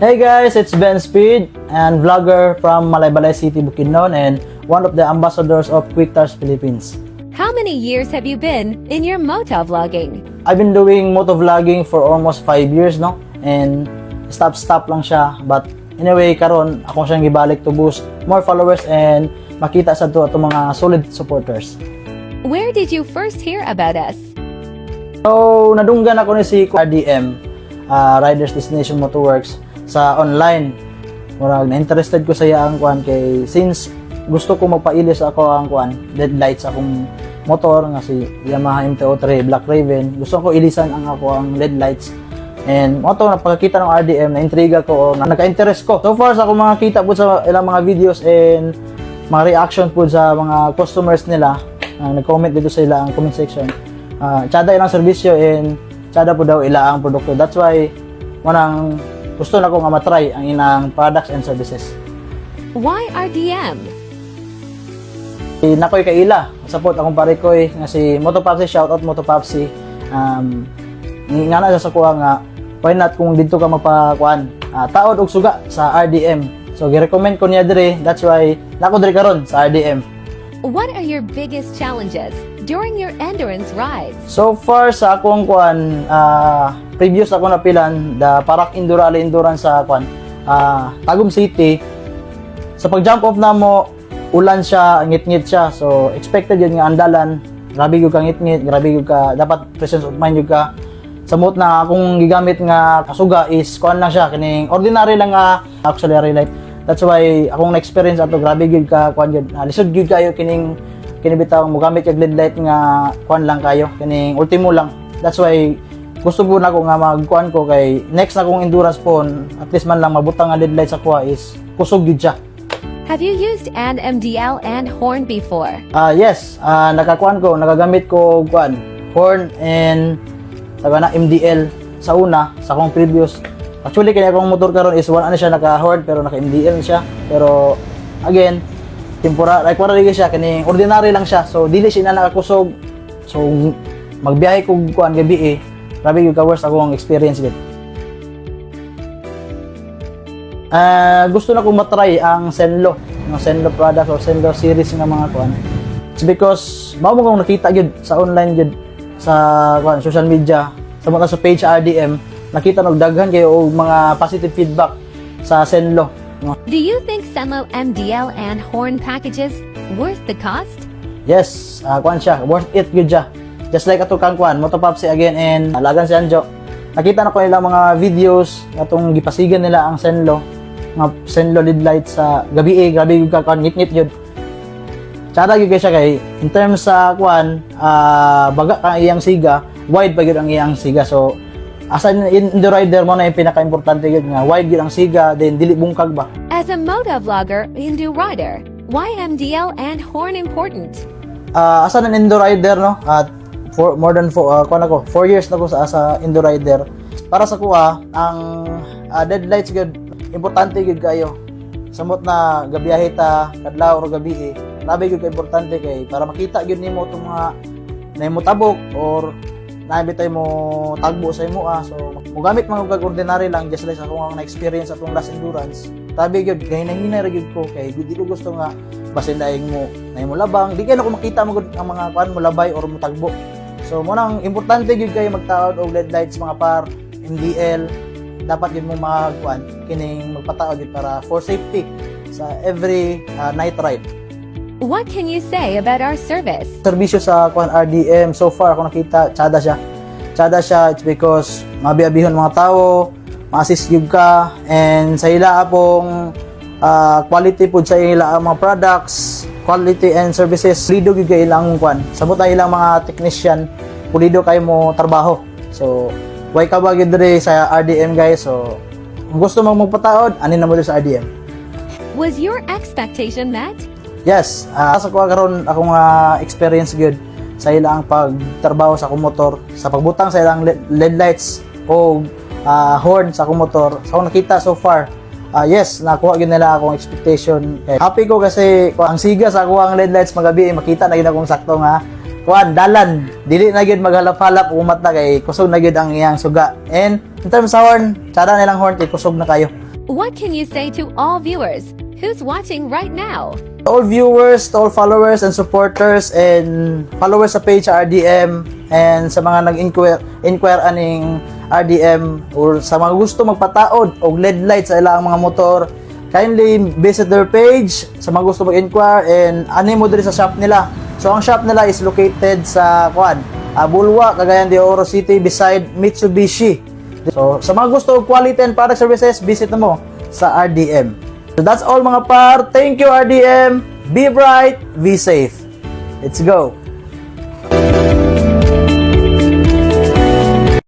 Hey guys, it's Ben Speed and vlogger from Malaybalay City, Bukidnon and one of the ambassadors of Quicktars Philippines. How many years have you been in your motovlogging? I've been doing motovlogging for almost 5 years no, and stop lang siya, but anyway karon ako siyang gibalik to boost more followers and makita sa to atong mga solid supporters. Where did you first hear about us? So nadunggan ako ni si RDM, Riders Destination Motorworks sa online. Murag na-interested ko sa iya ang kuan kay since gusto ko magpailis ako ang kuan LED sa akong motor nga si Yamaha MT-03 Black Raven. Gusto ko ilisan ang ako ang LED lights. And mo to napakita ng RDM na intriga ko o na nagka-interest ko. So far sa akong mga kita po sa ilang mga videos and mga reaction po sa mga customers nila, nag-comment dito sa ilang comment section. Tsada ilang serbisyo and tsada po daw ila ang produkto. That's why manang gusto na ko nga matry ang inang products and services. Why RDM? Nakoy kaila, support akong parekoy nga si Motopapsi, shoutout Motopapsi. Nga na sa kuha nga, why not kung dito ka magpakuan, taod og suga sa RDM. So gi-recommend ko niya dire, that's why nako dire karon sa RDM. What are your biggest challenges during your endurance rides? So far sa akong kuan, previous ako napilan the Parak Endurance sa kuan, Tagum City. Sa pag-jump off na mo, ulan siya, ngit-ngit siya. So expected yun nga andalan, grabe gyud ka ngit-ngit, grabe gyud ka, dapat presence of mind gyud ka. Samot na akong gigamit nga kasuga is kuan lang siya, kining ordinary lang nga auxiliary light. That's why akong na-experience ato, grabe gyud ka kuan gyud. Lisod gyud kayo kining bitaw mo gamit yung LED light nga kuan lang kayo, kining ultimo lang. That's why gusto po na ko nga magkuan ko kay next na kong endurance po, at least man lang mabutang nga LED light sa kuha is kusog gyud siya. Have you used an MDL and horn before? Yes, nakakuan ko, nagagamit ko kuan, horn and sabi na MDL sa una, sa akong previous. Actually kaya akong motor karon is one ano siya naka-horn pero naka-MDL siya. Pero again, temporary siya, kining ordinary lang siya. So dili siya na nakakusog. So magbiyahe ko kuan gabi grabe yung ka-worst akong experience gid. Gusto na kong matry ang Zenlo, mga Zenlo product or Zenlo series nga mga kuan. It's because mao mo kong nakita gyud sa online gyud sa kuan social media, sa page RDM, nakita og daghan kayo og mga positive feedback sa Zenlo. No? Do you think Zenlo MDL and horn packages worth the cost? Yes, kuan siya, worth it gyud siya. Just like ato kang kuan, Motopapsi again and Lagan si Anjo. Nakita na ko nila mga videos atong gipasigan nila ang Zenlo, mga Zenlo LED lights sa gabi grabe yung kuan ngit-ngit yun. Tsara yun siya kay in terms sa kuan, baga ka iyang siga, wide pa yun ang iyang siga. So asa in the rider mo na yung pinaka-importante yun nga, wide yun ang siga, then dili bungkag ba. As a motovlogger, Indo rider, why MDL and horn important? Asa na Indo rider no? At for more than 4 years na ko sa Indo rider. Para sa kuha, ang deadlights good, importante gud kayo. Samot na gabiyahe ta kadlaw or gabi grabe gud ka importante kay para makita gud nimo tong mga nahimo tabok or nabi tay mo tagbo sa imo so mogamit man og ordinary lang just like sa akong na-experience atong last endurance. Tabi gud gahinay-hinay ra gud ko kay di ko gusto nga basin daing mo nahimo labang di kay ako makita mo ang mga kuan mo labay or mo tagbo. So mo nang importante gyud kayo magtaod og LED lights mga par MDL, dapat gyud mo magkuan kining magpataod gyud para for safety sa every night ride. What can you say about our service? Serbisyo sa kuan RDM so far ako nakita tsada siya. It's because mabiabihon mga tao, ma-assist gyud ka and sa ila apong quality pud sa ila ang mga products, quality and services pulido gyud kay ilang kuan. Samot na ilang mga technician pulido kay mo trabaho. So why ka ba gyud diri sa RDM guys? So kung gusto mo magpataod ani na mo sa RDM. Was your expectation met? Yes, sa ko karon akong experience gyud sa ilang pagtrabaho sa akong motor, sa pagbutang sa ilang LED lights o horn sa akong motor. Sa akong nakita so far, yes, nakuha gyud nila akong expectation. Happy ko kasi ang siga sa akong LED lights magabi makita na gyud akong sakto nga kuan dalan, dili na gyud maghalap-halap umat na kay kusog na gyud ang iyang suga. And in terms sa horn, tsara nilang horn kay kusog na kayo. What can you say to all viewers who's watching right now? To all viewers, to all followers and supporters and followers sa page sa RDM and sa mga nag-inquire aning RDM or sa mga gusto magpataod og LED light sa ilang mga motor, kindly visit their page sa mga gusto mag-inquire and ani mo diri sa shop nila. So ang shop nila is located sa Bulwa, Cagayan de Oro City beside Mitsubishi. So sa mga gusto og quality and product services, visit na mo sa RDM. So that's all mga par. Thank you RDM. Be bright, be safe. Let's go.